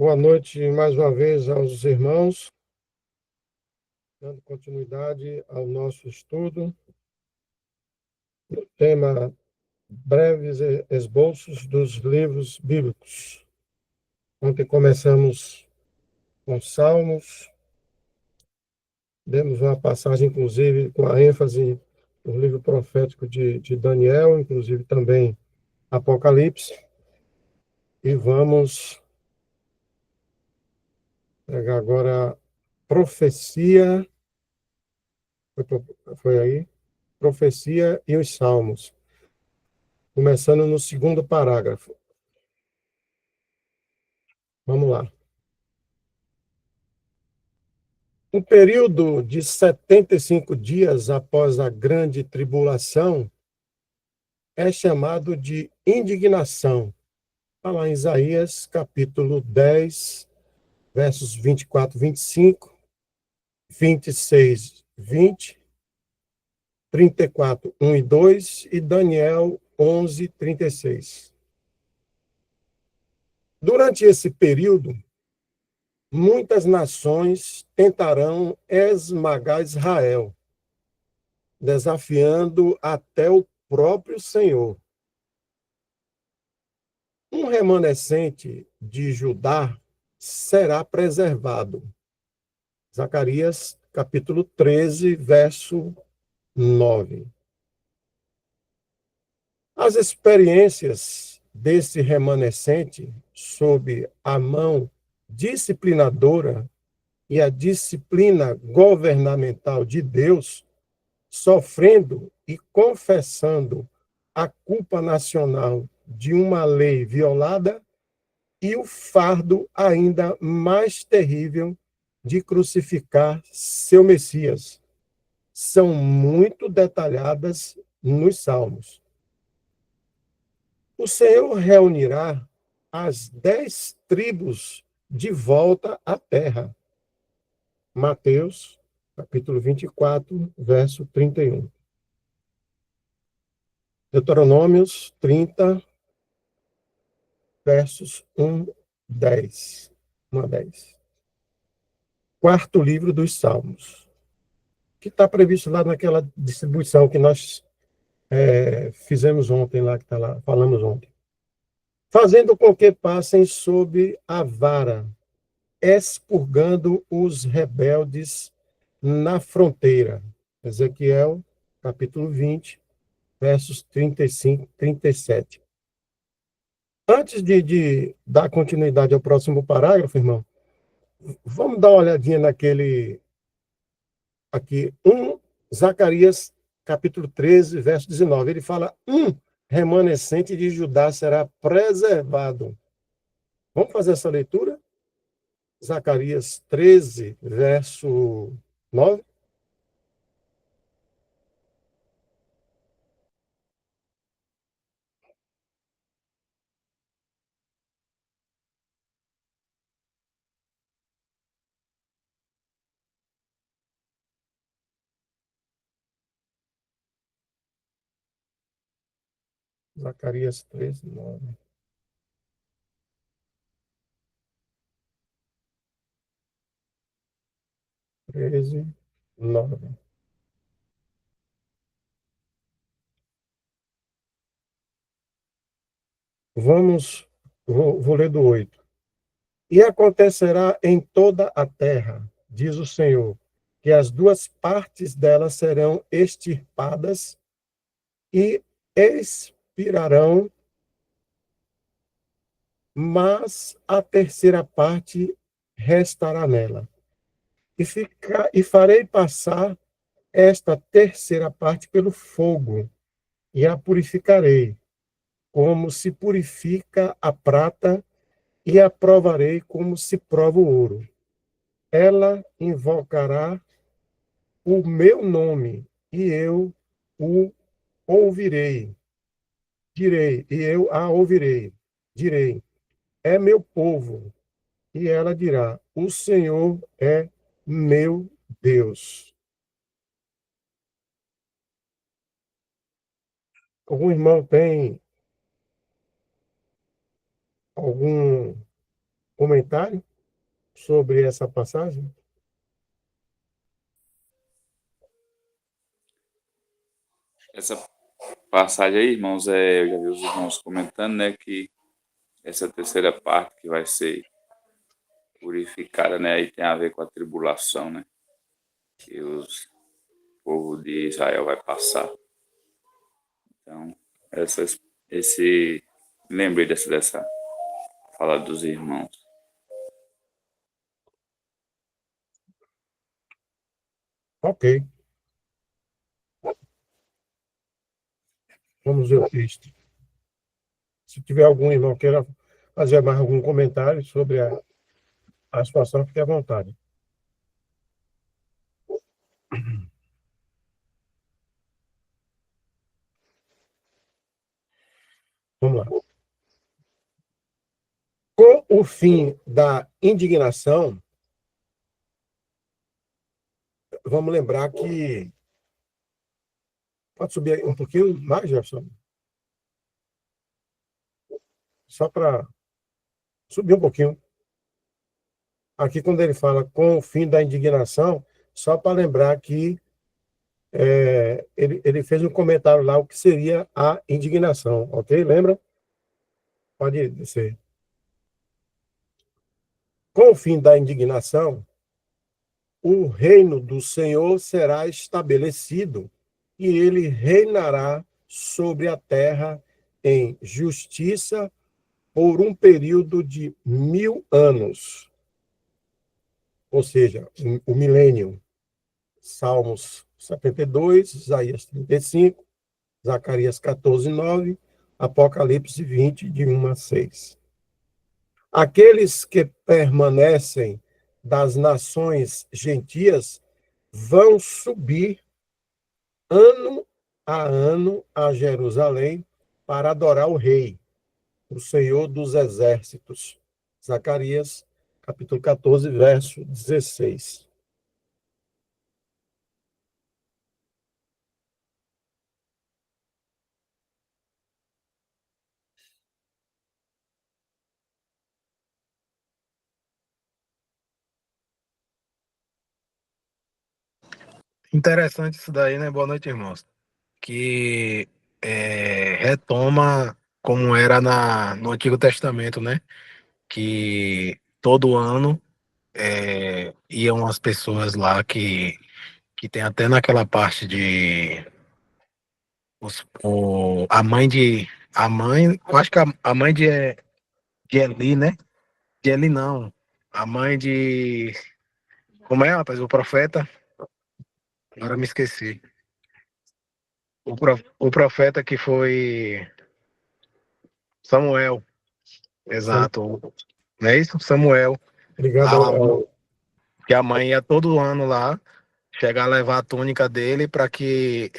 Boa noite mais uma vez aos irmãos, dando continuidade ao nosso estudo, tema breves esboços dos livros bíblicos. Ontem começamos com Salmos, demos uma passagem, inclusive, com a ênfase no livro profético de Daniel, inclusive também Apocalipse, e vamos pegar agora profecia, foi aí? Profecia e os Salmos. Começando no segundo parágrafo. Vamos lá. Um período de 75 dias após a grande tribulação é chamado de indignação. Está lá em Isaías, capítulo 10, versos 24, 25, 26, 20, 34, 1 e 2 e Daniel 11, 36. Durante esse período, muitas nações tentarão esmagar Israel, desafiando até o próprio Senhor. Um remanescente de Judá será preservado. Zacarias, capítulo 13, verso 9. As experiências desse remanescente sob a mão disciplinadora e a disciplina governamental de Deus, sofrendo e confessando a culpa nacional de uma lei violada e o fardo ainda mais terrível de crucificar seu Messias. São muito detalhadas nos Salmos. O Senhor reunirá as 10 tribos de volta à terra. Mateus, capítulo 24, verso 31. Deuteronômios 30, versos 1, 10. 1 a 10. Quarto livro dos Salmos, que está previsto lá naquela distribuição que nós fizemos ontem, lá que está lá, falamos ontem. Fazendo com que passem sob a vara, expurgando os rebeldes na fronteira. Ezequiel, capítulo 20, versos 35 e 37. Antes de dar continuidade ao próximo parágrafo, irmão, vamos dar uma olhadinha naquele aqui, Zacarias, capítulo 13, verso 19. Ele fala, remanescente de Judá será preservado. Vamos fazer essa leitura? Zacarias 13, verso 9. Zacarias 13, 9. 13, 9. Vou ler do 8. E acontecerá em toda a terra, diz o Senhor, que as duas partes dela serão extirpadas e expirarão, mas a terceira parte restará nela. E farei passar esta terceira parte pelo fogo, e a purificarei, como se purifica a prata, e a provarei como se prova o ouro. Ela invocará o meu nome, e eu o ouvirei. Direi, e eu a ouvirei. Direi, é meu povo. E ela dirá, o Senhor é meu Deus. Algum irmão tem algum comentário sobre essa passagem? Essa passagem aí, irmãos, eu já vi os irmãos comentando, né, que essa terceira parte que vai ser purificada, né, aí tem a ver com a tribulação, né, que o povo de Israel vai passar. Então, esse lembrei dessa fala dos irmãos. Ok. Vamos ver o texto. Se tiver algum irmão queira fazer mais algum comentário sobre a situação, fique à vontade. Vamos lá. Com o fim da indignação, vamos lembrar que. Pode subir um pouquinho mais, Jefferson? Só para subir um pouquinho. Aqui, quando ele fala com o fim da indignação, só para lembrar que ele fez um comentário lá o que seria a indignação, ok? Lembra? Pode descer. Com o fim da indignação, o reino do Senhor será estabelecido e ele reinará sobre a terra em justiça por um período de 1000 anos. Ou seja, o milênio. Salmos 72, Isaías 35, Zacarias 14, 9, Apocalipse 20, de 1 a 6. Aqueles que permanecem das nações gentias vão subir ano a ano a Jerusalém para adorar o Rei, o Senhor dos Exércitos. Zacarias, capítulo 14, verso 16. Interessante isso daí, né? Boa noite, irmãos. Que retoma como era no Antigo Testamento, né? Que todo ano iam as pessoas lá que tem até naquela parte de eu acho que a mãe de Eli, né? De Eli não. A mãe de como é, rapaz? O profeta? Agora me esqueci. O profeta que foi Samuel. Exato. Não é isso? Samuel. Obrigado Que a mãe ia todo ano lá, chegar a levar a túnica dele para que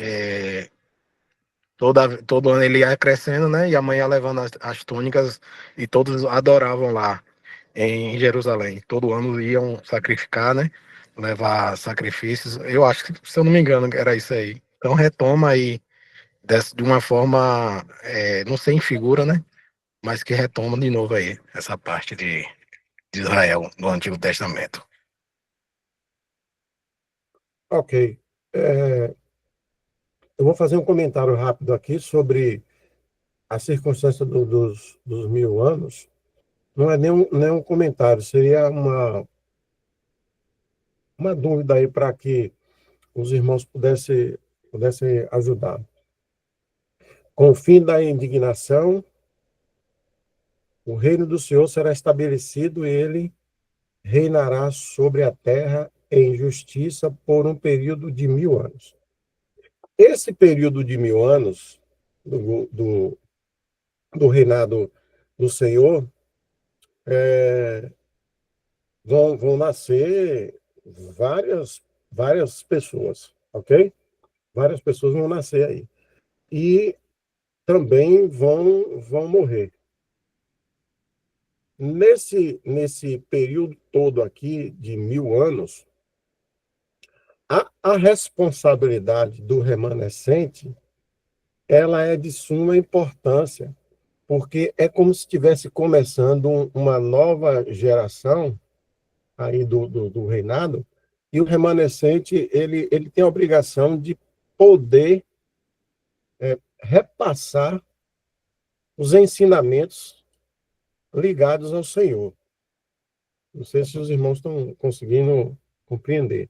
todo ano ele ia crescendo, né? E a mãe ia levando as túnicas e todos adoravam lá em Jerusalém. Todo ano iam sacrificar, né? Levar sacrifícios. Eu acho que, se eu não me engano, era isso aí. Então retoma aí de uma forma, não sei em figura, né? Mas que retoma de novo aí essa parte de Israel no Antigo Testamento. Ok. Eu vou fazer um comentário rápido aqui sobre a circunstância dos 1000 anos. Não é nenhum comentário, seria uma dúvida aí para que os irmãos pudessem ajudar. Com o fim da indignação, o reino do Senhor será estabelecido e ele reinará sobre a terra em justiça por um período de 1000 anos. Esse período de 1000 anos do reinado do Senhor, vão nascer várias pessoas, ok? Várias pessoas vão nascer aí. E também vão morrer. Nesse período todo aqui, de 1000 anos, a responsabilidade do remanescente ela é de suma importância, porque é como se estivesse começando uma nova geração aí do reinado, e o remanescente ele tem a obrigação de poder repassar os ensinamentos ligados ao Senhor. Não sei se os irmãos estão conseguindo compreender.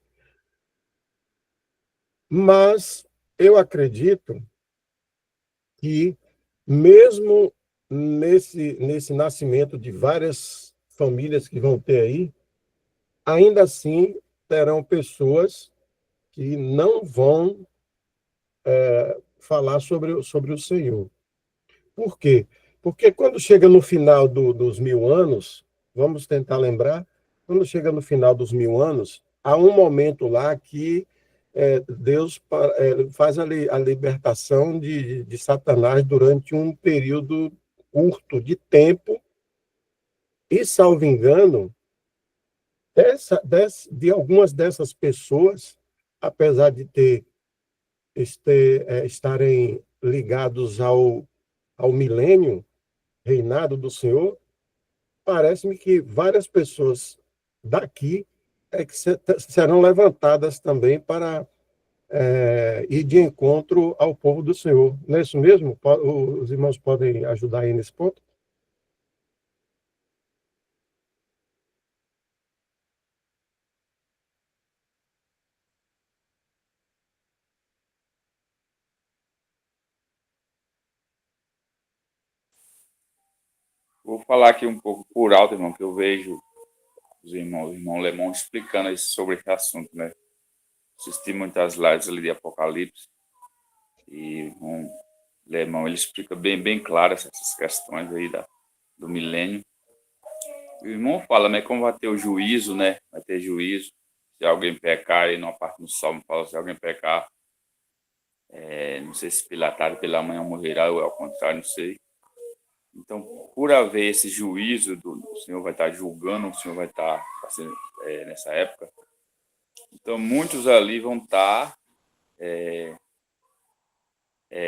Mas eu acredito que, mesmo nesse nascimento de várias famílias que vão ter aí, ainda assim terão pessoas que não vão falar sobre o Senhor. Por quê? Porque quando chega no final dos 1000 anos, vamos tentar lembrar, quando chega no final dos 1000 anos, há um momento lá que Deus faz a libertação de Satanás durante um período curto de tempo, e, salvo engano, de algumas dessas pessoas, apesar de estarem ligados ao milênio, reinado do Senhor, parece-me que várias pessoas daqui que serão levantadas também para ir de encontro ao povo do Senhor. Não é isso mesmo? Os irmãos podem ajudar aí nesse ponto? Vou falar aqui um pouco por alto, irmão, que eu vejo o irmão Lemon explicando sobre esse assunto, né? Assisti muitas lives ali de Apocalipse e o irmão Lemon, ele explica bem claro essas questões aí do milênio. O irmão fala, né, como vai ter o juízo, né? Vai ter juízo. Se alguém pecar, aí numa parte do Salmo fala, se alguém pecar, não sei se pela tarde, pela manhã morrerá, ou ao contrário, não sei. Então, por haver esse juízo, o Senhor vai estar julgando, o Senhor vai estar nessa época. Então, muitos ali vão estar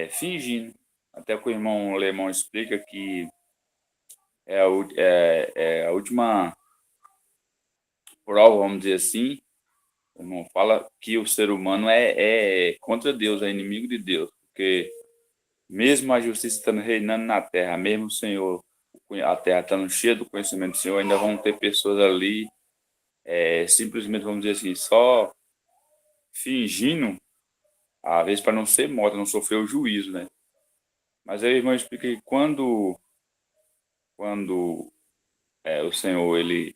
fingindo. Até que o irmão Lemão explica que é a última prova, vamos dizer assim. O irmão fala que o ser humano é contra Deus, é inimigo de Deus, porque mesmo a justiça estando reinando na terra, mesmo o Senhor, a terra estando cheia do conhecimento do Senhor, ainda vão ter pessoas ali, simplesmente, vamos dizer assim, só fingindo, às vezes para não ser morta, não sofrer o juízo, né? Mas aí o irmão explica que quando o Senhor, ele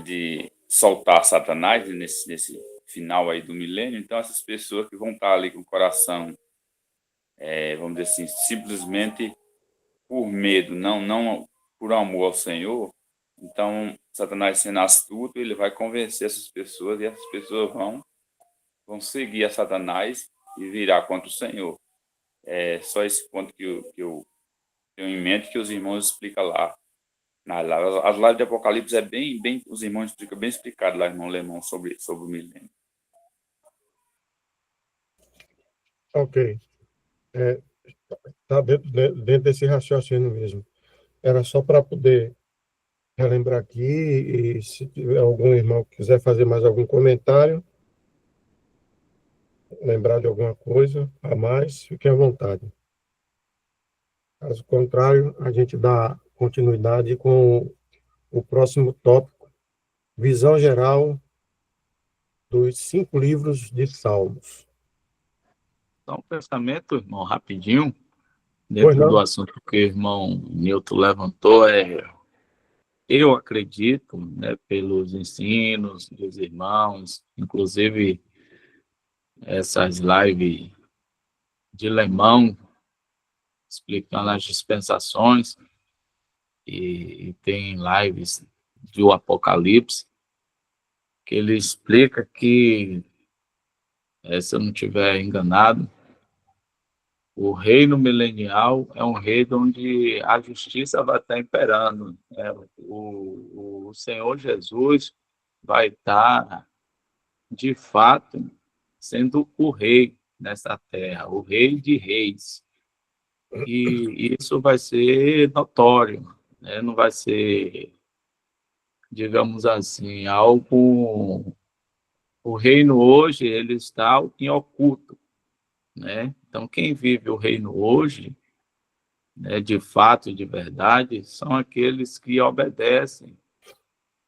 de soltar Satanás nesse final aí do milênio, então essas pessoas que vão estar ali com o coração, vamos dizer assim, simplesmente por medo, não por amor ao Senhor, então Satanás, sendo astuto, ele vai convencer essas pessoas, e essas pessoas vão seguir a Satanás e virar contra o Senhor. É só esse ponto que eu tenho em mente, que os irmãos explicam lá. As lives de Apocalipse bem, os irmãos explicam bem explicado lá, irmão Lemão, sobre o milênio. Ok. Está dentro desse raciocínio mesmo. Era só para poder relembrar aqui, e se tiver algum irmão que quiser fazer mais algum comentário, lembrar de alguma coisa a mais, fique à vontade. Caso contrário, a gente dá continuidade com o próximo tópico, visão geral dos 5 livros de Salmos. Só um pensamento, irmão, rapidinho, Pois dentro do não? assunto que o irmão Newton levantou, eu acredito, né, pelos ensinos dos irmãos, inclusive essas lives de Lemão, explicando as dispensações, e tem lives do Apocalipse, que ele explica que, se eu não estiver enganado, o reino milenial é um reino onde a justiça vai estar imperando, né? O Senhor Jesus vai estar, de fato, sendo o rei nessa terra, o rei de reis. e isso vai ser notório, né? Não vai ser, digamos assim, algo... O reino hoje, ele está em oculto, né? Então, quem vive o reino hoje, né, de fato e de verdade, são aqueles que obedecem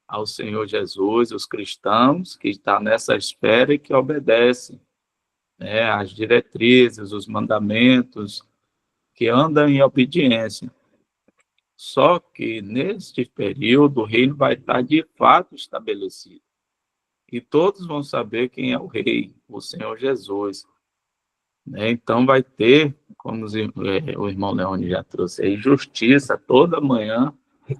ao Senhor Jesus, os cristãos que estão nessa esfera e que obedecem, né, às diretrizes, os mandamentos, que andam em obediência. Só que neste período o reino vai estar de fato estabelecido. E todos vão saber quem é o rei, o Senhor Jesus, né? Então vai ter, como o irmão Leone já trouxe aí, justiça toda manhã,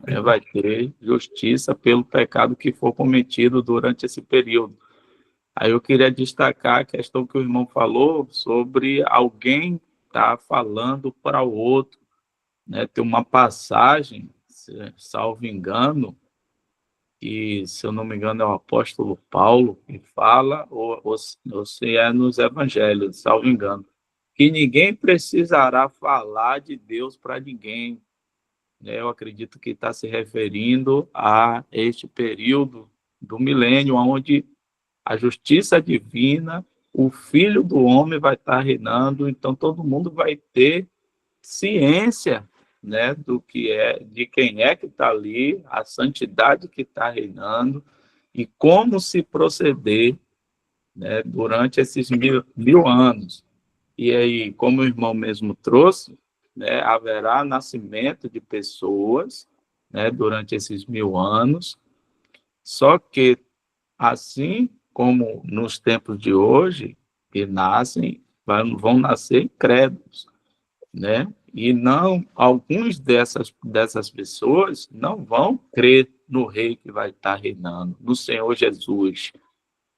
né? Vai ter justiça pelo pecado que for cometido durante esse período. Aí eu queria destacar a questão que o irmão falou sobre alguém estar falando para o outro, né? Tem uma passagem, salvo engano, que, se eu não me engano, é o apóstolo Paulo que fala, ou se é nos evangelhos, salvo engano, que ninguém precisará falar de Deus para ninguém, né? Eu acredito que está se referindo a este período do milênio, onde a justiça divina, o Filho do Homem vai estar reinando, então todo mundo vai ter ciência, né, do que é, de quem é que está ali, a santidade que está reinando e como se proceder, né, durante esses mil anos. E aí, como o irmão mesmo trouxe, né, haverá nascimento de pessoas, né, durante esses 1000 anos, só que, assim como nos tempos de hoje, que nascem, vão nascer incrédulos, né? E não, alguns dessas pessoas não vão crer no rei que vai estar reinando, no Senhor Jesus,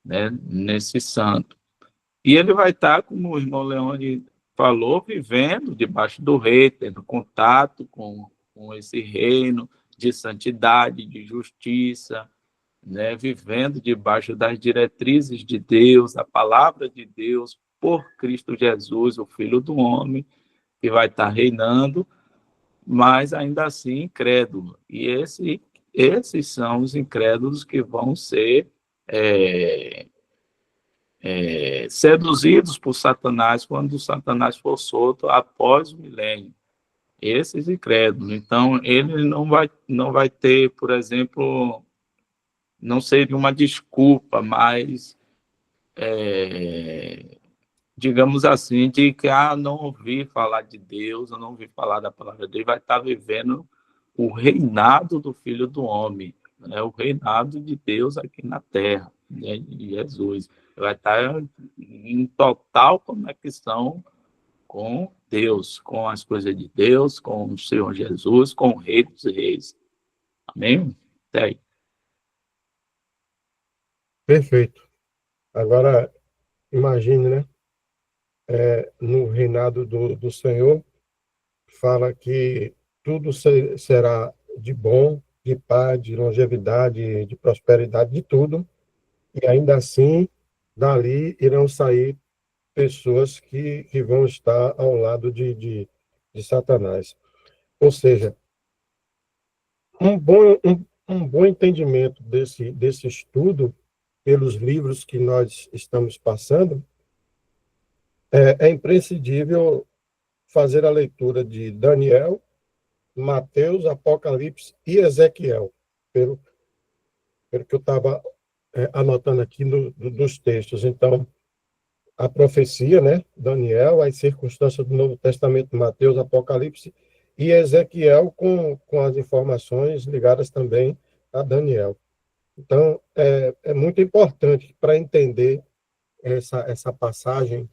né? Nesse santo. E ele vai estar, como o irmão Leone falou, vivendo debaixo do rei, tendo contato com esse reino de santidade, de justiça, né? Vivendo debaixo das diretrizes de Deus, a palavra de Deus, por Cristo Jesus, o Filho do Homem, que vai estar reinando, mas ainda assim incrédulo. E esses são os incrédulos que vão ser seduzidos por Satanás quando Satanás for solto após o milênio. Esses incrédulos. Então, ele não vai ter, por exemplo, não seria uma desculpa, mas digamos assim, de que não ouvi falar de Deus, eu não ouvi falar da palavra de Deus, vai estar vivendo o reinado do Filho do Homem, né? O reinado de Deus aqui na Terra, né? De Jesus. Vai estar em total conexão com Deus, com as coisas de Deus, com o Senhor Jesus, com o Rei dos Reis. Amém? Até aí. Perfeito. Agora, imagine, né? No reinado do Senhor, fala que tudo será de bom, de paz, de longevidade, de prosperidade, de tudo, e ainda assim, dali irão sair pessoas que vão estar ao lado de Satanás. Ou seja, um bom entendimento desse estudo, pelos livros que nós estamos passando, é imprescindível fazer a leitura de Daniel, Mateus, Apocalipse e Ezequiel, pelo que eu estava anotando aqui dos textos. Então, a profecia, né? Daniel, as circunstâncias do Novo Testamento, Mateus, Apocalipse, e Ezequiel com as informações ligadas também a Daniel. Então, é muito importante para entender essa passagem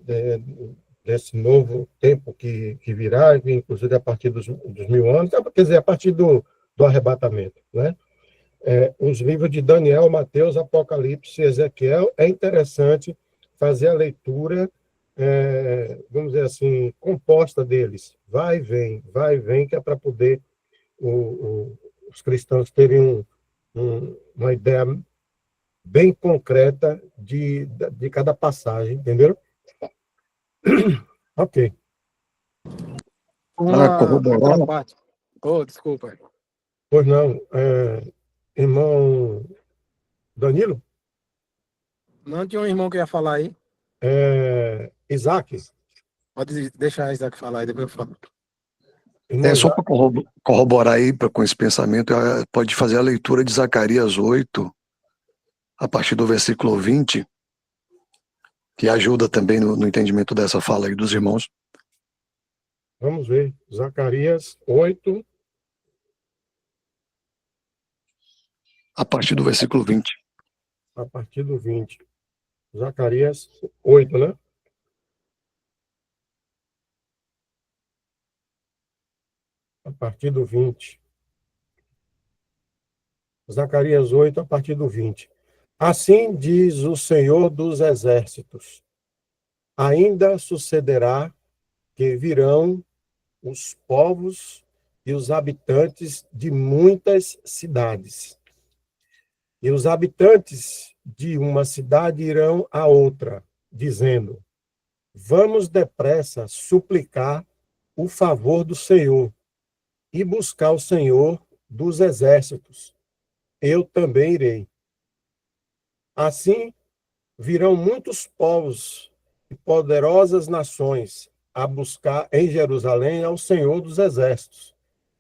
é, desse novo tempo que virá, inclusive a partir dos 1000 anos, quer dizer, a partir do arrebatamento, né? Os livros de Daniel, Mateus, Apocalipse e Ezequiel, é interessante fazer a leitura, vamos dizer assim, composta deles. Vai e vem, que é para poder os cristãos terem uma ideia bem concreta de cada passagem, entendeu? Ok. Uma corroborar. outra parte. Oh, desculpa. Pois não, irmão Danilo, Não tinha um irmão que ia falar aí. Isaac, Pode deixar Isaac falar aí, depois eu falo. irmão Só Isaac, para corroborar aí com esse pensamento, pode fazer a leitura de Zacarias 8, a partir do versículo 20, que ajuda também no entendimento dessa fala aí dos irmãos. vamos ver, Zacarias 8, A partir do versículo 20. a partir do 20. Zacarias 8, né? A partir do 20. Zacarias 8, a partir do 20. Assim diz o Senhor dos Exércitos: ainda sucederá que virão os povos e os habitantes de muitas cidades. E os habitantes de uma cidade irão a outra, dizendo: vamos depressa suplicar o favor do Senhor e buscar o Senhor dos Exércitos. Eu também irei. Assim virão muitos povos e poderosas nações a buscar em Jerusalém ao Senhor dos Exércitos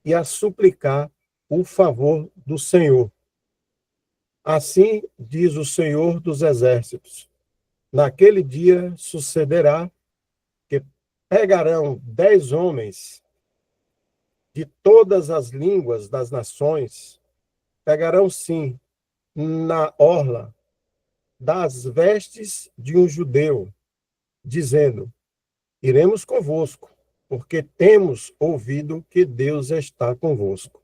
e a suplicar o favor do Senhor. Assim diz o Senhor dos Exércitos: naquele dia sucederá que pegarão 10 homens de todas as línguas das nações, pegarão sim na orla das vestes de um judeu, dizendo: iremos convosco, porque temos ouvido que Deus está convosco.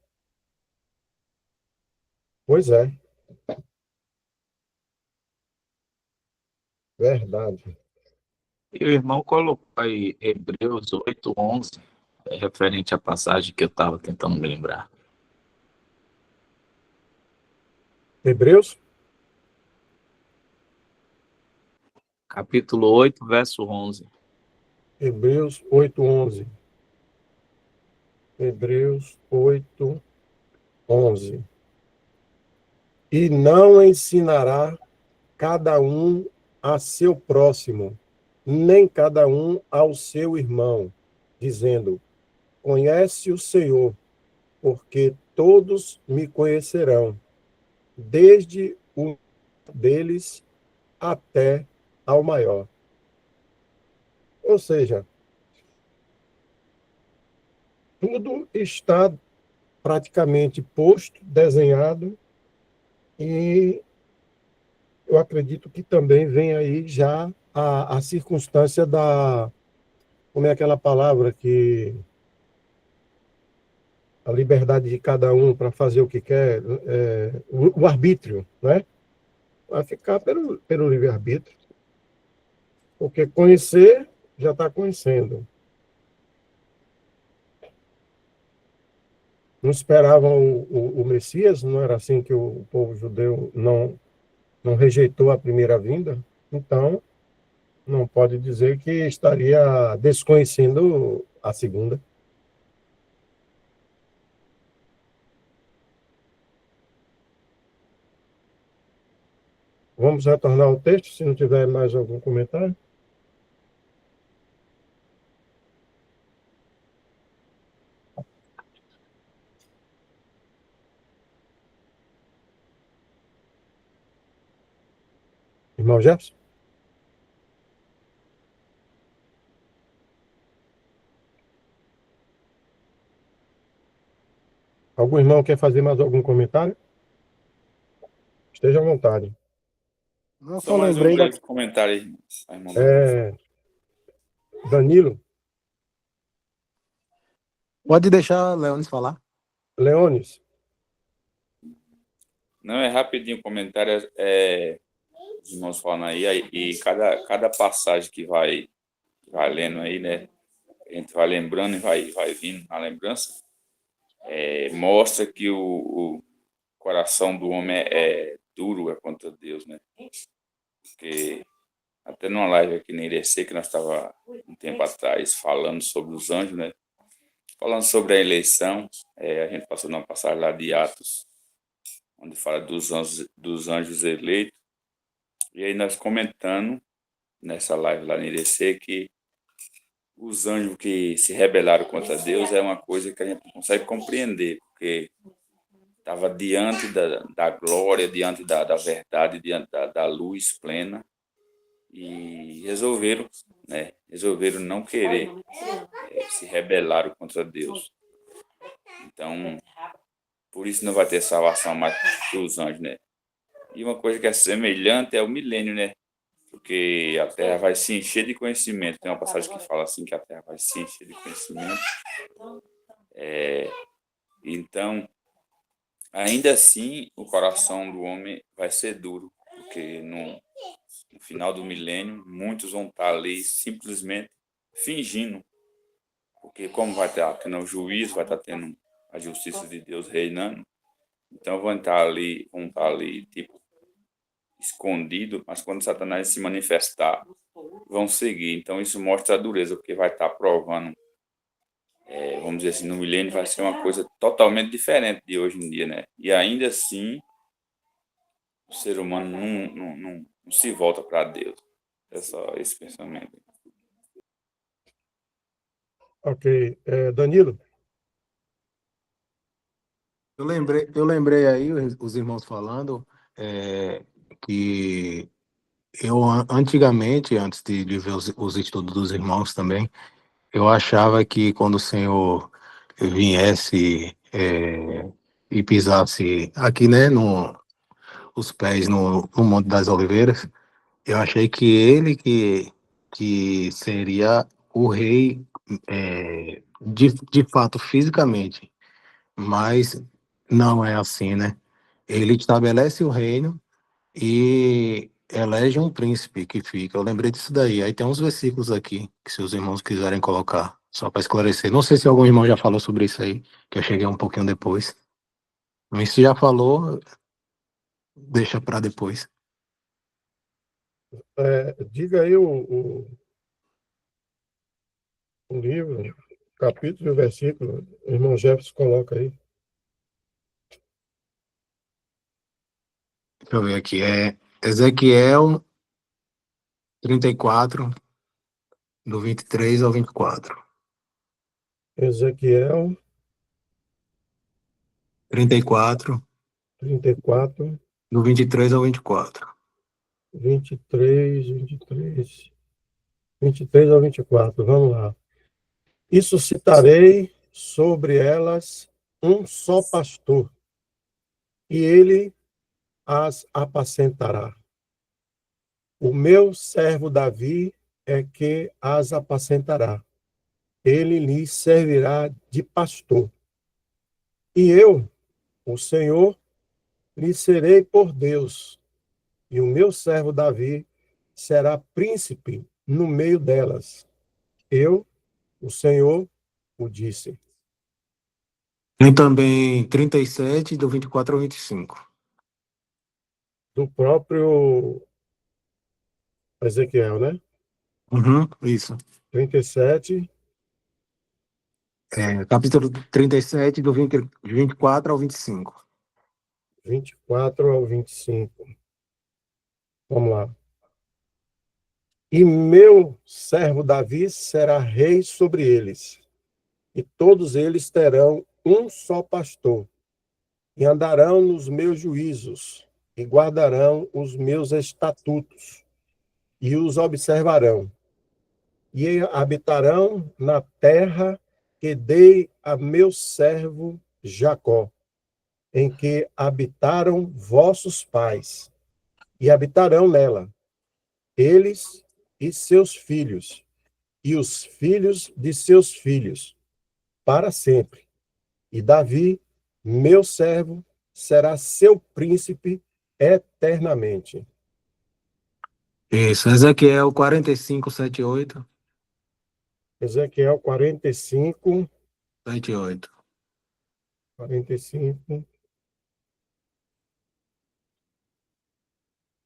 Pois é. Verdade. E o irmão colocou aí Hebreus 8:11, referente à passagem que eu estava tentando me lembrar. Hebreus? Capítulo 8, verso 11. Hebreus 8:11. Hebreus 8:11. E não ensinará cada um a seu próximo, nem cada um ao seu irmão, dizendo: conhece o Senhor, porque todos me conhecerão, desde o deles até ao maior. Ou seja, tudo está praticamente posto, desenhado, e eu acredito que também vem aí já a circunstância da, como é aquela palavra que a liberdade de cada um para fazer o que quer, o arbítrio, né? Vai ficar pelo livre-arbítrio, porque conhecer já está conhecendo. Não esperavam o Messias, não era assim que o povo judeu não rejeitou a primeira vinda, então não pode dizer que estaria desconhecendo a segunda. Vamos retornar ao texto, se não tiver mais algum comentário. Irmão Jefferson? Algum irmão quer fazer mais algum comentário? Esteja à vontade. Não, Só só mais um lembrei da. breve comentário aí, irmão. Danilo, Pode deixar Leonis falar. Leones, Não, é rapidinho o comentário, os irmãos falando aí, e cada passagem que vai lendo aí, né? A gente vai lembrando e vai vindo na lembrança, mostra que o coração do homem é duro contra Deus, né? Porque até numa live aqui na IRC, que nós estava um tempo atrás falando sobre os anjos, né? falando sobre a eleição, a gente passou numa passagem lá de Atos, onde fala dos anjos eleitos, e aí nós comentando nessa live lá no IDC que os anjos que se rebelaram contra Deus é uma coisa que a gente não consegue compreender, porque estava diante da glória, diante da verdade, diante da luz plena, e resolveram não querer, se rebelaram contra Deus. Então, por isso não vai ter salvação mais para os anjos, né? E uma coisa que é semelhante é o milênio, né? Porque a Terra vai se encher de conhecimento. Tem uma passagem que fala assim que a Terra vai se encher de conhecimento. Então, ainda assim, o coração do homem vai ser duro, porque no final do milênio, muitos vão estar ali simplesmente fingindo, porque como vai estar tendo o juízo, vai estar tendo a justiça de Deus reinando, então vão estar ali tipo, escondido, mas quando Satanás se manifestar, vão seguir. Então isso mostra a dureza, porque vai estar provando, vamos dizer assim, no milênio vai ser uma coisa totalmente diferente de hoje em dia, né? E ainda assim, o ser humano não se volta para Deus. É só esse pensamento. Ok. Danilo, Eu lembrei aí, os irmãos falando, que eu antigamente, antes de ver os estudos dos irmãos também, eu achava que quando o Senhor viesse e pisasse aqui, né, os pés no Monte das Oliveiras, eu achei que ele que seria o rei, de fato, fisicamente, mas não é assim, né? Ele estabelece o reino e elege um príncipe que fica. Eu lembrei disso daí. Aí tem uns versículos aqui que se os irmãos quiserem colocar, só para esclarecer. Não sei se algum irmão já falou sobre isso aí, que eu cheguei um pouquinho depois. Mas se já falou, deixa para depois. diga aí o livro, capítulo e o versículo. O irmão Jefferson coloca aí. Deixa eu ver aqui. É Ezequiel 34, do 23 ao 24. Ezequiel 34, 34, do 23 ao 24. 23, 23, 23 ao 24. Vamos lá. E suscitarei sobre elas um só pastor, e ele as apacentará. O meu servo Davi é que as apacentará. Ele lhes servirá de pastor. E eu, o Senhor, lhe serei por Deus, e o meu servo Davi será príncipe no meio delas. Eu, o Senhor, o disse. Tem também 37, do 24 ao 25. Do próprio Ezequiel, né? Uhum, isso. 37, Capítulo 37, do 24 ao 25. 24 ao 25. Vamos lá. E meu servo Davi será rei sobre eles, e todos eles terão um só pastor, e andarão nos meus juízos, e guardarão os meus estatutos, e os observarão, e habitarão na terra que dei a meu servo Jacó, em que habitaram vossos pais, e habitarão nela, eles e seus filhos, e os filhos de seus filhos, para sempre. E Davi, meu servo, será seu príncipe eternamente. Isso, Ezequiel 45, 7, 8. Ezequiel 45, 7, 8. 45,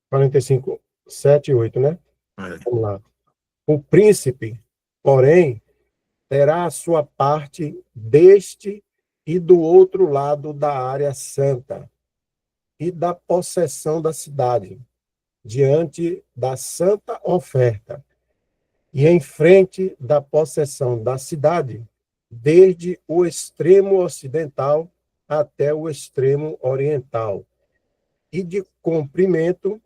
45, 7 e 8, né? É. Vamos lá. O príncipe, porém, terá a sua parte deste e do outro lado da área santa e da possessão da cidade, diante da santa oferta, e em frente da possessão da cidade, desde o extremo ocidental até o extremo oriental, e de comprimento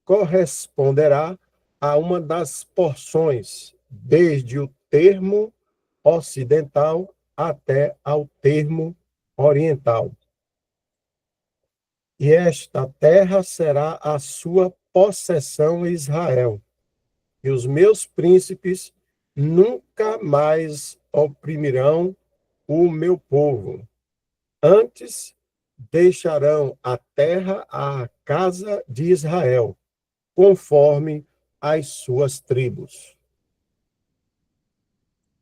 corresponderá a uma das porções, desde o termo ocidental até ao termo oriental. E esta terra será a sua possessão em Israel. E os meus príncipes nunca mais oprimirão o meu povo. Antes deixarão a terra à casa de Israel, conforme as suas tribos.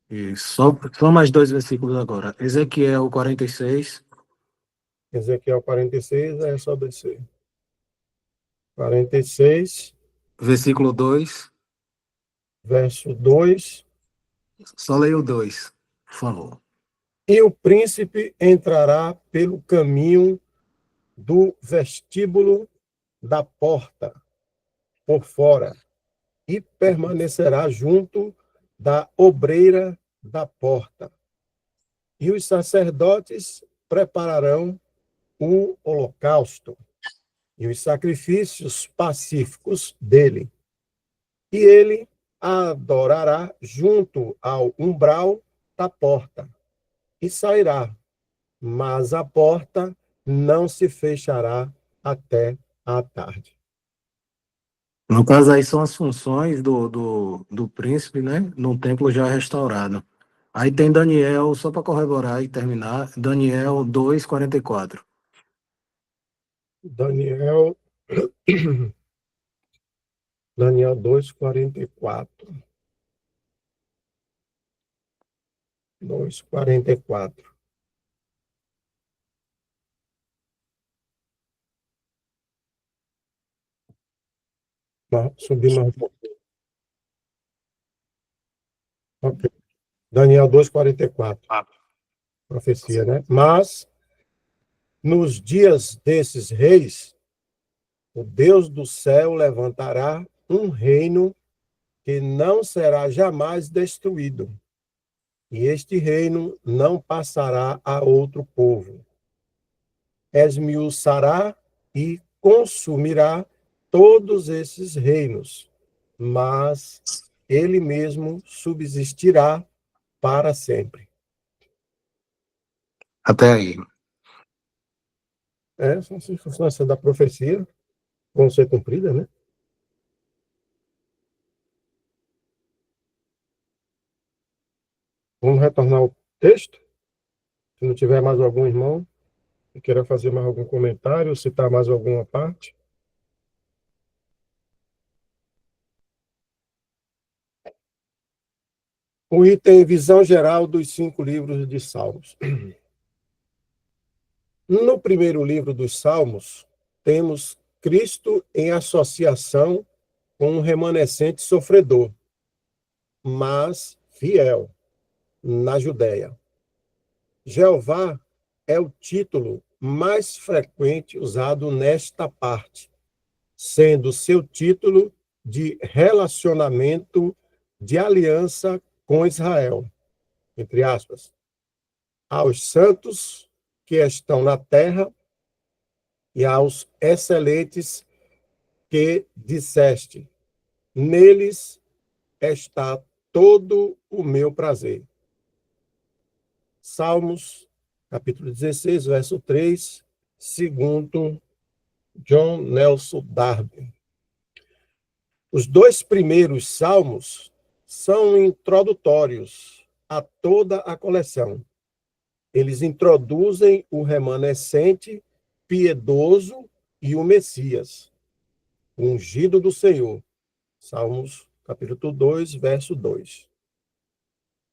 E só mais dois versículos agora. Ezequiel 46. Ezequiel 46, é só descer. 46, Versículo 2. verso 2. Só leia o 2, por favor. E o príncipe entrará pelo caminho do vestíbulo da porta, por fora, e permanecerá junto da obreira da porta. E os sacerdotes prepararão o holocausto e os sacrifícios pacíficos dele. E ele adorará junto ao umbral da porta e sairá, mas a porta não se fechará até a tarde. No caso aí são as funções do príncipe, né? Num templo já restaurado. Aí tem Daniel, só para corroborar e terminar, Daniel 2:44. Daniel, Daniel 2:44. 2:44. Subir mais um pouquinho. Ok. Daniel 2:44. Profecia, né? Mas, nos dias desses reis, o Deus do céu levantará um reino que não será jamais destruído, e este reino não passará a outro povo. Esmiuçará e consumirá todos esses reinos, mas ele mesmo subsistirá para sempre. Até aí. São circunstâncias da profecia, vão ser cumpridas, né? Vamos retornar ao texto? Se não tiver mais algum irmão que queira fazer mais algum comentário, citar mais alguma parte. O item visão geral dos 5 livros de Salmos. No primeiro livro dos Salmos, temos Cristo em associação com um remanescente sofredor, mas fiel, na Judéia. Jeová é o título mais frequente usado nesta parte, sendo seu título de relacionamento de aliança com Israel, entre aspas, aos santos que estão na terra e aos excelentes que disseste, neles está todo o meu prazer. Salmos, capítulo 16, verso 3, segundo John Nelson Darby. Os 2 primeiros salmos são introdutórios a toda a coleção. Eles introduzem o remanescente piedoso e o Messias, o ungido do Senhor. Salmos, capítulo 2, verso 2.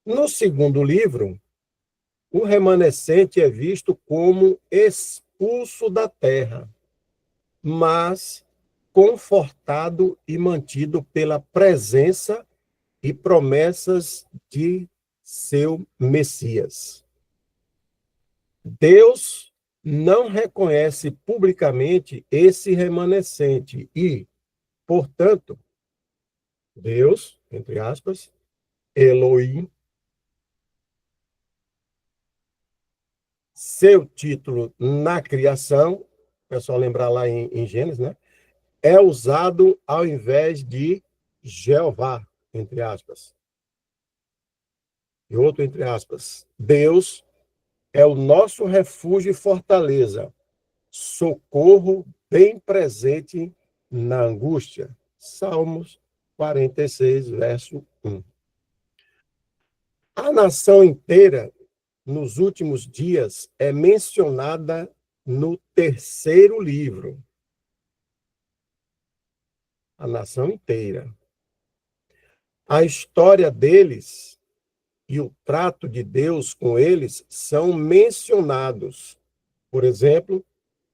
No segundo livro, o remanescente é visto como expulso da terra, mas confortado e mantido pela presença e promessas de seu Messias. Deus não reconhece publicamente esse remanescente e, portanto, Deus, entre aspas, Elohim, seu título na criação, o pessoal lembrar lá em Gênesis, né? É usado ao invés de Jeová, entre aspas. E outro, entre aspas, Deus é o nosso refúgio e fortaleza, socorro bem presente na angústia. Salmos 46, verso 1. A nação inteira, nos últimos dias, é mencionada no terceiro livro. A nação inteira. A história deles e o trato de Deus com eles são mencionados. Por exemplo,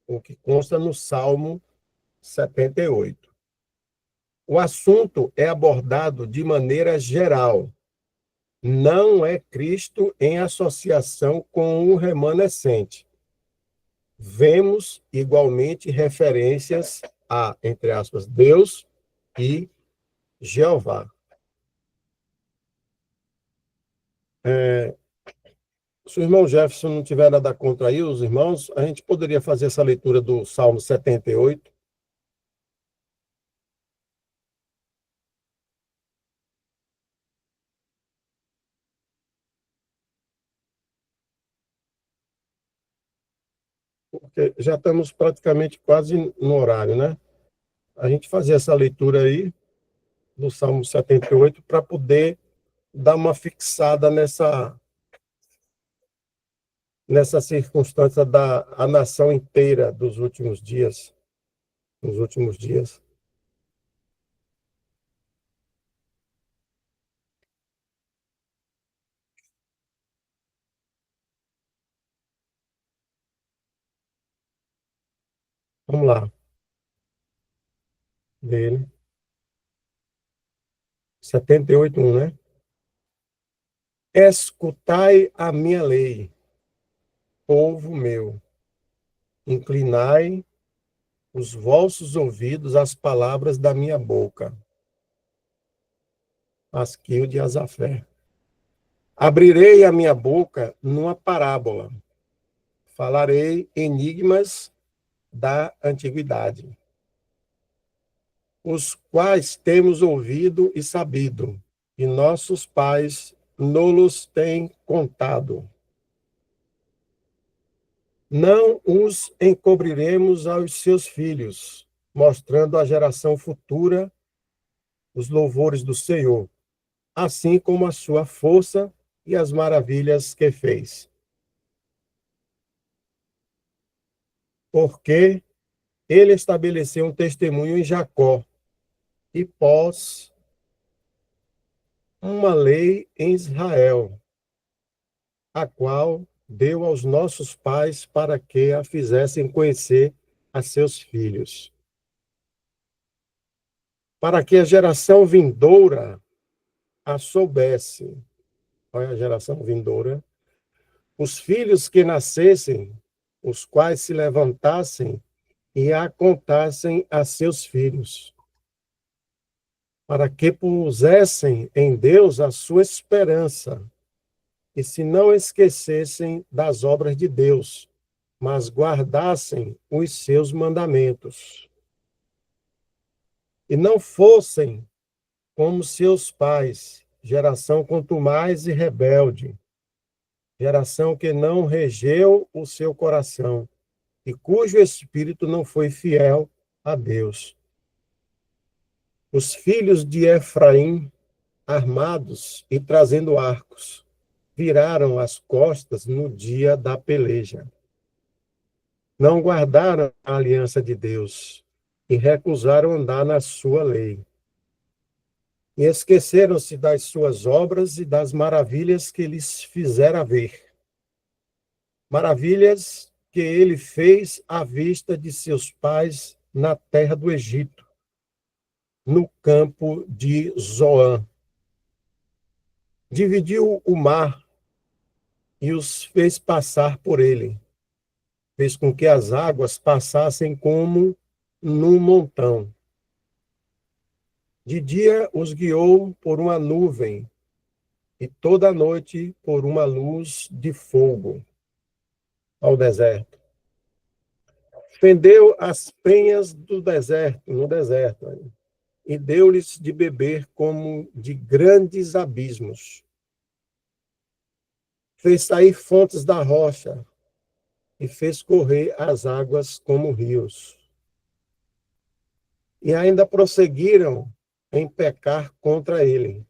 o que consta no Salmo 78. O assunto é abordado de maneira geral. Não é Cristo em associação com o remanescente. Vemos igualmente referências a, entre aspas, Deus e Jeová. Se o irmão Jefferson não tiver nada contra aí, os irmãos, a gente poderia fazer essa leitura do Salmo 78. Porque já estamos praticamente quase no horário, né? A gente fazer essa leitura aí do Salmo 78 para poder dar uma fixada nessa circunstância da a nação inteira dos últimos dias, nos últimos dias. Vamos lá. Dele. 78:1, né? Escutai a minha lei, povo meu. Inclinai os vossos ouvidos às palavras da minha boca. Asquio de Asafé. Abrirei a minha boca numa parábola. Falarei enigmas da antiguidade, os quais temos ouvido e sabido, e nossos pais nos têm contado. Não os encobriremos aos seus filhos, mostrando à geração futura os louvores do Senhor, assim como a sua força e as maravilhas que fez. Porque ele estabeleceu um testemunho em Jacó e pôs uma lei em Israel, a qual deu aos nossos pais para que a fizessem conhecer a seus filhos, para que a geração vindoura a soubesse. Olha a geração vindoura. Os filhos que nascessem, os quais se levantassem e a contassem a seus filhos, para que pusessem em Deus a sua esperança, e se não esquecessem das obras de Deus, mas guardassem os seus mandamentos. E não fossem como seus pais, geração contumaz e rebelde, geração que não regeu o seu coração, e cujo espírito não foi fiel a Deus. Os filhos de Efraim, armados e trazendo arcos, viraram as costas no dia da peleja. Não guardaram a aliança de Deus e recusaram andar na sua lei. E esqueceram-se das suas obras e das maravilhas que lhes fizera ver. Maravilhas que ele fez à vista de seus pais na terra do Egito, no campo de Zoã. Dividiu o mar e os fez passar por ele. Fez com que as águas passassem como num montão. De dia os guiou por uma nuvem e toda a noite por uma luz de fogo ao deserto. Fendeu as penhas do deserto, no deserto, e deu-lhes de beber como de grandes abismos. Fez sair fontes da rocha e fez correr as águas como rios. E ainda prosseguiram em pecar contra ele,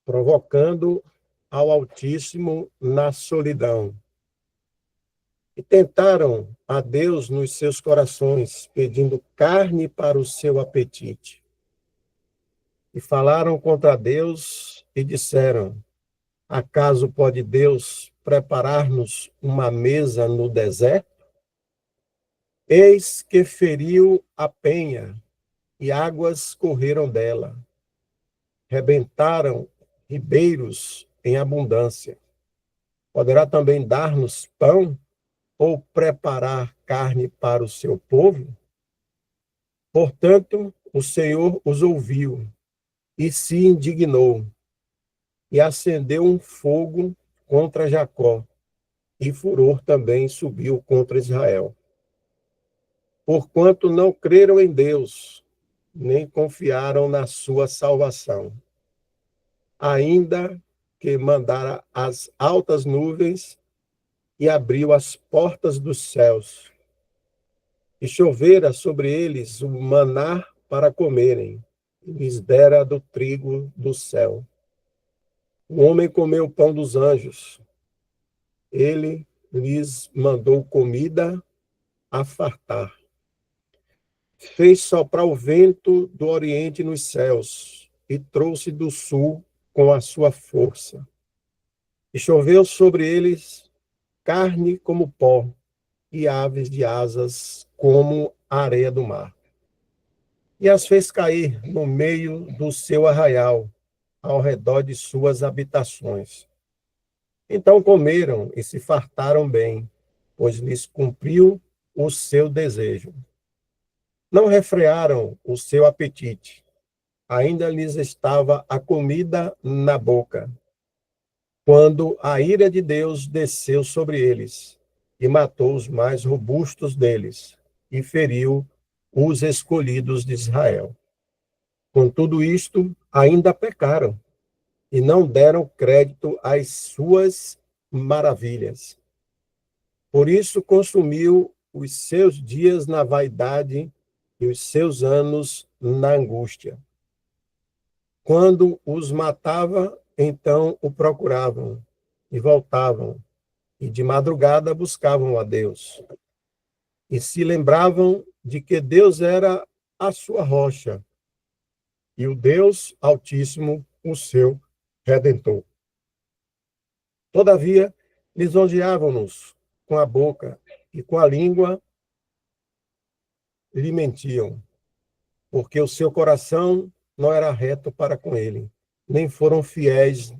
provocando ao Altíssimo na solidão. E tentaram a Deus nos seus corações, pedindo carne para o seu apetite. E falaram contra Deus e disseram: acaso pode Deus preparar-nos uma mesa no deserto? Eis que feriu a penha, e águas correram dela. Rebentaram ribeiros em abundância. Poderá também dar-nos pão ou preparar carne para o seu povo? Portanto, o Senhor os ouviu e se indignou, e acendeu um fogo contra Jacó, e furor também subiu contra Israel. Porquanto não creram em Deus, nem confiaram na sua salvação. Ainda que mandara as altas nuvens e abriu as portas dos céus, e chovera sobre eles o maná para comerem, e lhes dera do trigo do céu. O homem comeu o pão dos anjos, ele lhes mandou comida a fartar. Fez soprar o vento do oriente nos céus, e trouxe do sul com a sua força. E choveu sobre eles carne como pó, e aves de asas como a areia do mar. E as fez cair no meio do seu arraial, ao redor de suas habitações. Então comeram e se fartaram bem, pois lhes cumpriu o seu desejo. Não refrearam o seu apetite, ainda lhes estava a comida na boca, quando a ira de Deus desceu sobre eles, e matou os mais robustos deles, e feriu os escolhidos de Israel. Com tudo isto, ainda pecaram, e não deram crédito às suas maravilhas. Por isso consumiu os seus dias na vaidade e os seus anos na angústia. Quando os matava, então o procuravam, e voltavam, e de madrugada buscavam a Deus. E se lembravam de que Deus era a sua rocha, e o Deus Altíssimo, o seu Redentor. Todavia, lisonjeavam-nos com a boca, e com a língua lhe mentiam, porque o seu coração não era reto para com ele, nem foram fiéis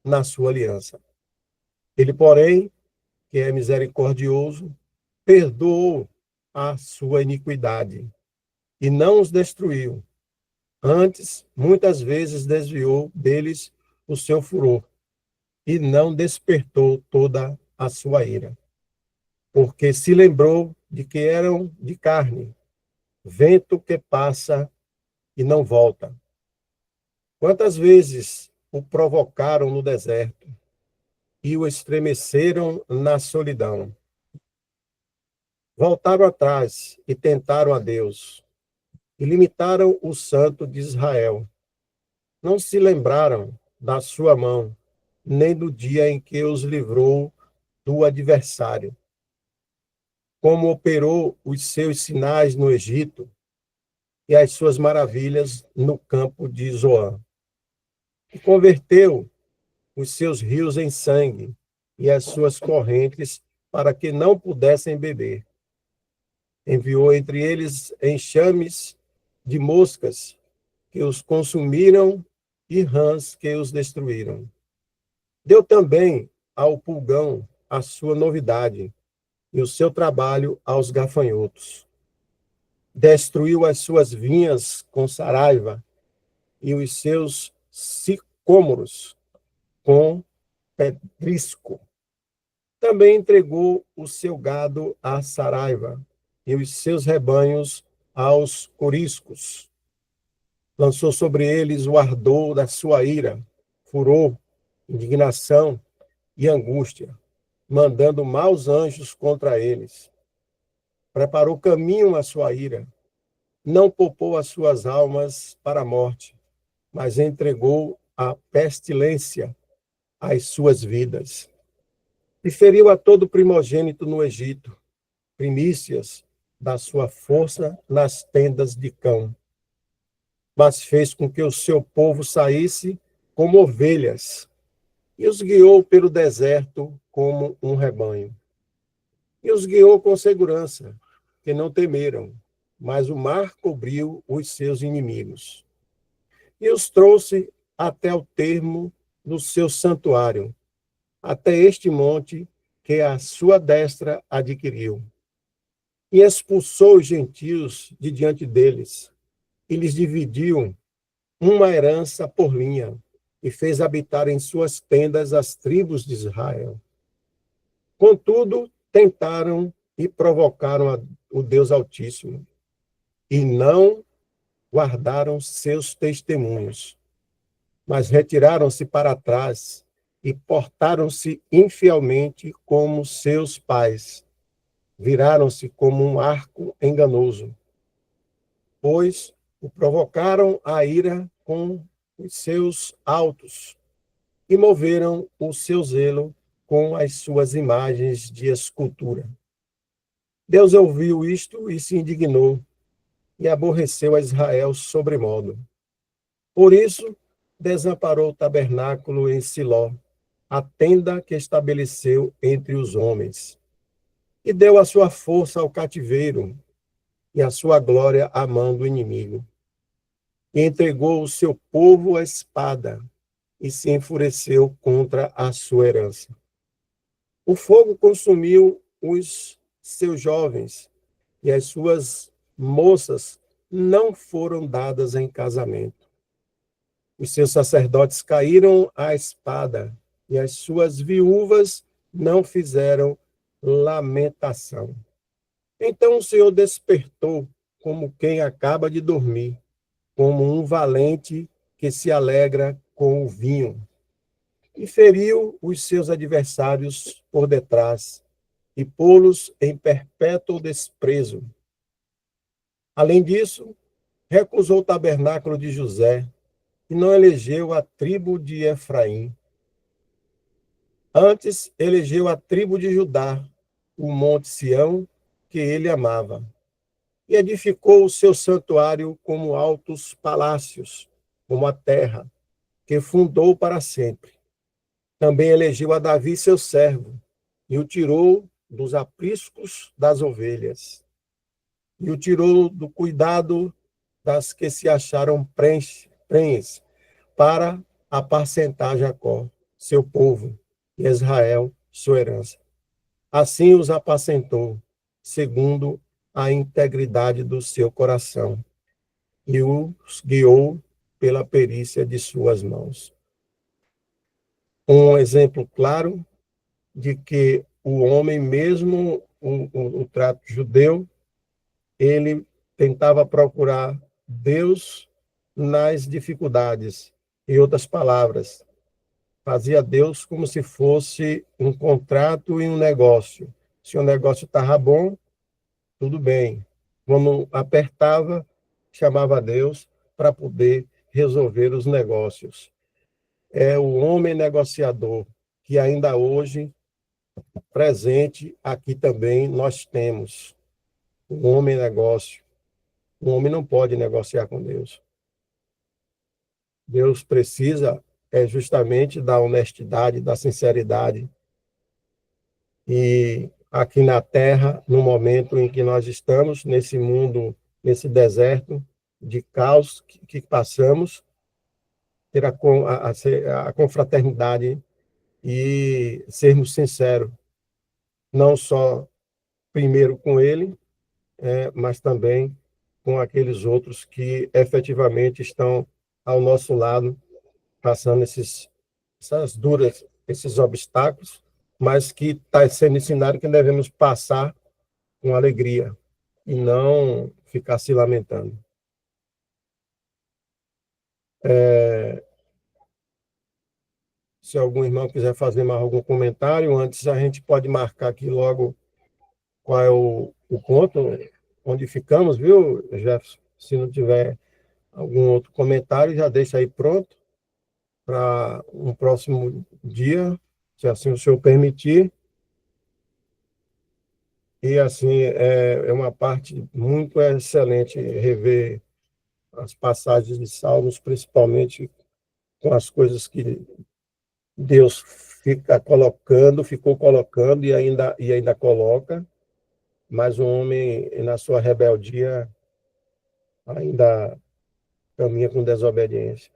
na sua aliança. Ele, porém, que é misericordioso, perdoou a sua iniquidade e não os destruiu. Antes, muitas vezes desviou deles o seu furor e não despertou toda a sua ira, porque se lembrou de que eram de carne, vento que passa e não volta. Quantas vezes o provocaram no deserto e o estremeceram na solidão? Voltaram atrás e tentaram a Deus, e limitaram o Santo de Israel. Não se lembraram da sua mão, nem do dia em que os livrou do adversário, como operou os seus sinais no Egito e as suas maravilhas no campo de Zoan. E converteu os seus rios em sangue e as suas correntes para que não pudessem beber. Enviou entre eles enxames de moscas que os consumiram e rãs que os destruíram. Deu também ao pulgão a sua novidade e o seu trabalho aos gafanhotos. Destruiu as suas vinhas com saraiva e os seus sicômoros com pedrisco. Também entregou o seu gado à saraiva e os seus rebanhos aos coriscos. Lançou sobre eles o ardor da sua ira, furor, indignação e angústia, mandando maus anjos contra eles. Preparou caminho à sua ira, não poupou as suas almas para a morte, mas entregou à pestilência as suas vidas. E feriu a todo primogênito no Egito, primícias da sua força nas tendas de cão. Mas fez com que o seu povo saísse como ovelhas, e os guiou pelo deserto como um rebanho. E os guiou com segurança, que não temeram, mas o mar cobriu os seus inimigos. E os trouxe até o termo do seu santuário, até este monte que a sua destra adquiriu. E expulsou os gentios de diante deles, e lhes dividiu uma herança por linha, e fez habitar em suas tendas as tribos de Israel. Contudo, tentaram e provocaram o Deus Altíssimo, e não guardaram seus testemunhos, mas retiraram-se para trás e portaram-se infielmente como seus pais. Viraram-se como um arco enganoso, pois o provocaram a ira com os seus altos e moveram o seu zelo com as suas imagens de escultura. Deus ouviu isto e se indignou, e aborreceu a Israel sobremodo. Por isso, desamparou o tabernáculo em Siló, a tenda que estabeleceu entre os homens, e deu a sua força ao cativeiro, e a sua glória à mão do inimigo. E entregou o seu povo à espada, e se enfureceu contra a sua herança. O fogo consumiu os seus jovens, e as suas moças não foram dadas em casamento. Os seus sacerdotes caíram à espada, e as suas viúvas não fizeram lamentação. Então o Senhor despertou como quem acaba de dormir, como um valente que se alegra com o vinho, e feriu os seus adversários por detrás, e pô-los em perpétuo desprezo. Além disso, recusou o tabernáculo de José, e não elegeu a tribo de Efraim. Antes, elegeu a tribo de Judá, o monte Sião, que ele amava. E edificou o seu santuário como altos palácios, como a terra, que fundou para sempre. Também elegeu a Davi, seu servo, e o tirou dos apriscos das ovelhas, e o tirou do cuidado das que se acharam prenhes, para apacentar Jacó, seu povo, e Israel, sua herança. Assim os apacentou, segundo a integridade do seu coração, e os guiou pela perícia de suas mãos. Um exemplo claro de que o homem, mesmo o trato judeu, ele tentava procurar Deus nas dificuldades. Em outras palavras, fazia Deus como se fosse um contrato e um negócio. Se o negócio estava bom, tudo bem. Quando apertava, chamava Deus para poder resolver os negócios. É o homem negociador que ainda hoje, presente aqui também, nós temos. O homem negócio. O homem não pode negociar com Deus. Deus precisa justamente da honestidade, da sinceridade. E aqui na Terra, no momento em que nós estamos, nesse mundo, nesse deserto de caos que passamos, ter a confraternidade e sermos sinceros, não só primeiro com ele, mas também com aqueles outros que efetivamente estão ao nosso lado, passando esses obstáculos, mas que está sendo ensinado que devemos passar com alegria e não ficar se lamentando. Se algum irmão quiser fazer mais algum comentário, antes a gente pode marcar aqui logo qual é o ponto, onde ficamos, viu, Jefferson? Se não tiver algum outro comentário, já deixa aí pronto para um próximo dia, se assim o senhor permitir. E assim, é uma parte muito excelente rever as passagens de Salmos, principalmente com as coisas que Deus ficou colocando e ainda coloca, mas o homem, na sua rebeldia, ainda caminha com desobediência.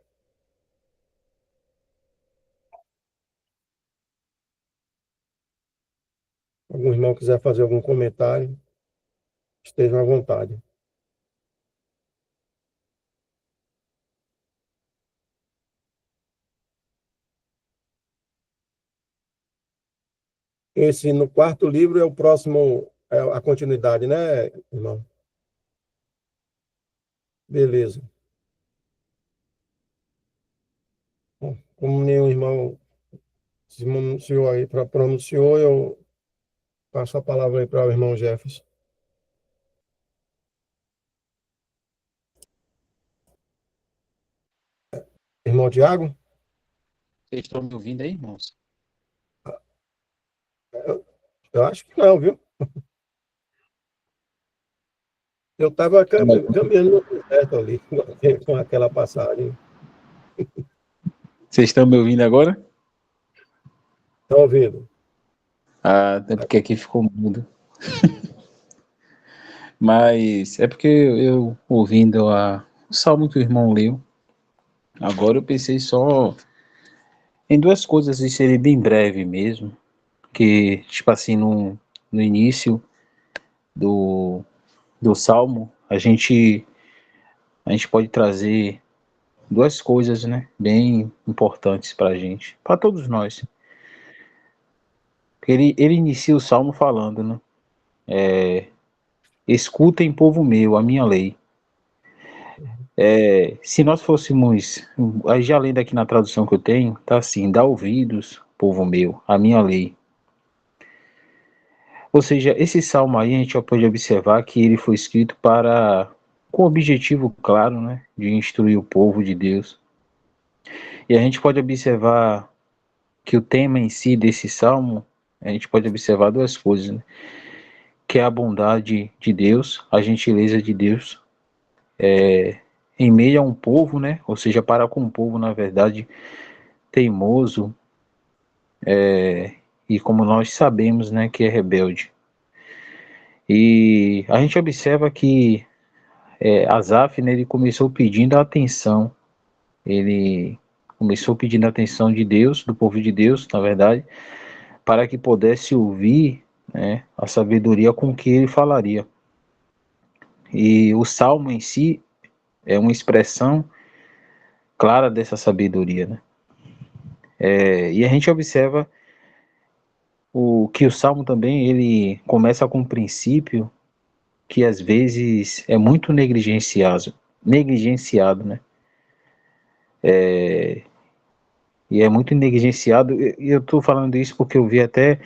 Algum irmão quiser fazer algum comentário, estejam à vontade. Esse, no quarto livro, é o próximo, é a continuidade, né, irmão? Beleza. Bom, como nenhum irmão se pronunciou aí, pronunciou, eu passo a palavra aí para o irmão Jefferson. Irmão Tiago? Vocês estão me ouvindo aí, irmãos? Eu acho que não, viu? Eu estava caminhando certo ali, com aquela passagem. Vocês estão me ouvindo agora? Está ouvindo? Ah, é porque aqui ficou mudo. Mas é porque eu ouvindo o salmo que o irmão leu, agora eu pensei só em duas coisas e seria bem breve mesmo, que, tipo assim, no início do salmo, a gente pode trazer duas coisas, né, bem importantes para a gente, para todos nós. Ele inicia o salmo falando, né, escutem, povo meu, a minha lei. Se nós fôssemos, já lendo aqui na tradução que eu tenho, tá assim, dá ouvidos, povo meu, a minha lei. Ou seja, esse salmo aí a gente já pode observar que ele foi escrito com o objetivo claro, né, de instruir o povo de Deus. E a gente pode observar que o tema em si desse salmo, a gente pode observar duas coisas, né, que é a bondade de Deus, a gentileza de Deus, em meio a um povo, né, ou seja, para com um povo, na verdade, teimoso, e como nós sabemos, né, que é rebelde. E a gente observa que Asaf, né, ele começou pedindo a atenção, ele começou pedindo a atenção de Deus, do povo de Deus, na verdade, para que pudesse ouvir, né, a sabedoria com que ele falaria. E o salmo em si é uma expressão clara dessa sabedoria, né? E a gente observa que o salmo também ele começa com um princípio que às vezes é muito negligenciado, né? E é muito negligenciado. E eu estou falando isso porque eu vi até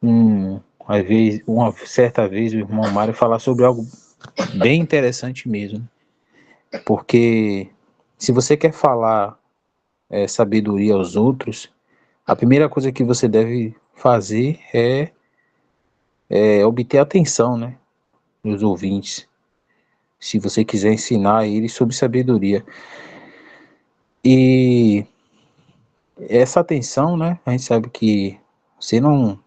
uma certa vez o irmão Mário falar sobre algo bem interessante mesmo. Porque se você quer falar sabedoria aos outros, a primeira coisa que você deve fazer é obter atenção, né, dos ouvintes. Se você quiser ensinar eles sobre sabedoria. E essa atenção, né, a gente sabe que você não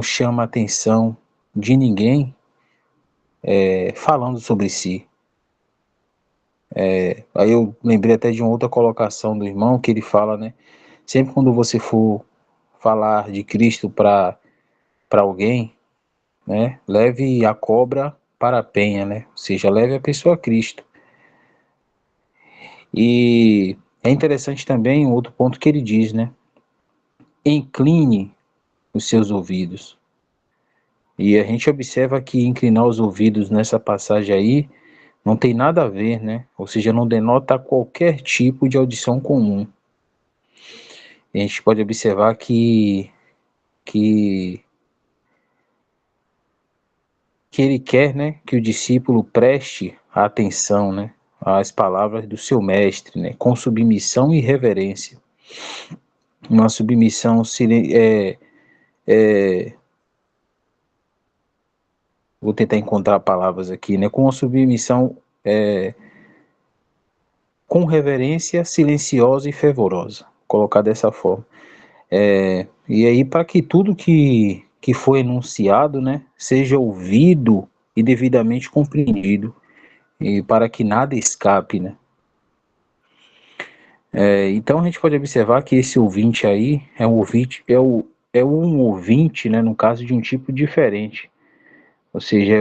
chama a atenção de ninguém falando sobre si. Aí eu lembrei até de uma outra colocação do irmão que ele fala, né, sempre quando você for falar de Cristo para alguém, né, leve a cobra para a penha, né? Ou seja, leve a pessoa a Cristo. E é interessante também um outro ponto que ele diz, né? Incline os seus ouvidos. E a gente observa que inclinar os ouvidos nessa passagem aí não tem nada a ver, né? Ou seja, não denota qualquer tipo de audição comum. E a gente pode observar que ele quer, né, que o discípulo preste atenção, né, às palavras do seu mestre, né, com submissão e reverência. Uma submissão vou tentar encontrar palavras aqui, né, com uma submissão com reverência, silenciosa e fervorosa, colocar dessa forma. E aí, para que tudo que foi enunciado, né, seja ouvido e devidamente compreendido, e para que nada escape, né. Então a gente pode observar que esse ouvinte aí é um ouvinte, um ouvinte, né, no caso de um tipo diferente. Ou seja,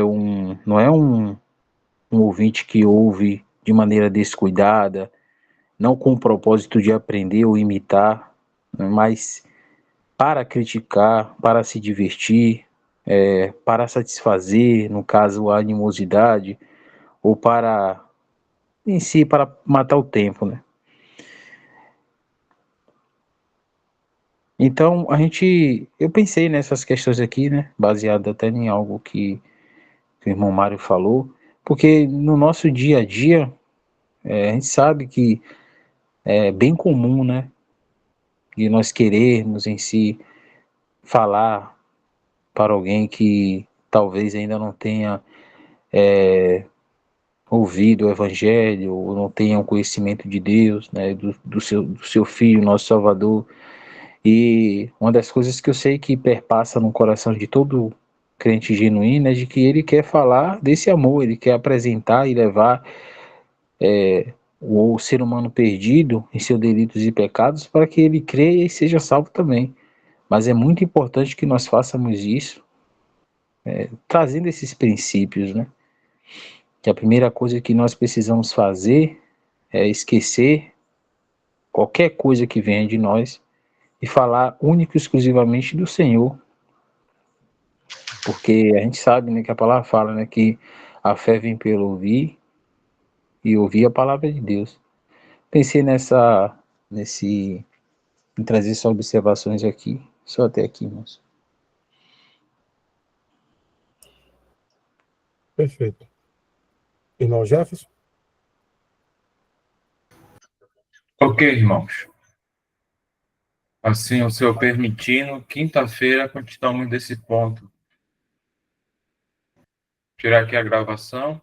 não é um ouvinte que ouve de maneira descuidada, não com o propósito de aprender ou imitar, né, mas para criticar, para se divertir, para satisfazer, no caso, a animosidade, ou para, em si, para matar o tempo, né? Então, eu pensei nessas questões aqui, né, baseado até em algo que o irmão Mário falou, porque no nosso dia a dia, a gente sabe que é bem comum, né, de nós querermos em si falar para alguém que talvez ainda não tenha ouvido o Evangelho, ou não tenha um conhecimento de Deus, né, do seu Filho, nosso Salvador. E uma das coisas que eu sei que perpassa no coração de todo crente genuíno é de que ele quer falar desse amor, ele quer apresentar e levar o ser humano perdido em seus delitos e pecados para que ele creia e seja salvo também. Mas é muito importante que nós façamos isso, trazendo esses princípios, né? Que a primeira coisa que nós precisamos fazer é esquecer qualquer coisa que venha de nós e falar único e exclusivamente do Senhor, porque a gente sabe, né, que a palavra fala, né, que a fé vem pelo ouvir e ouvir a palavra de Deus. Pensei em trazer essas observações aqui, só até aqui, moço. Perfeito. Irmão Jefferson? Ok, irmãos. Assim, o senhor permitindo, quinta-feira continuamos desse ponto. Tirar aqui a gravação.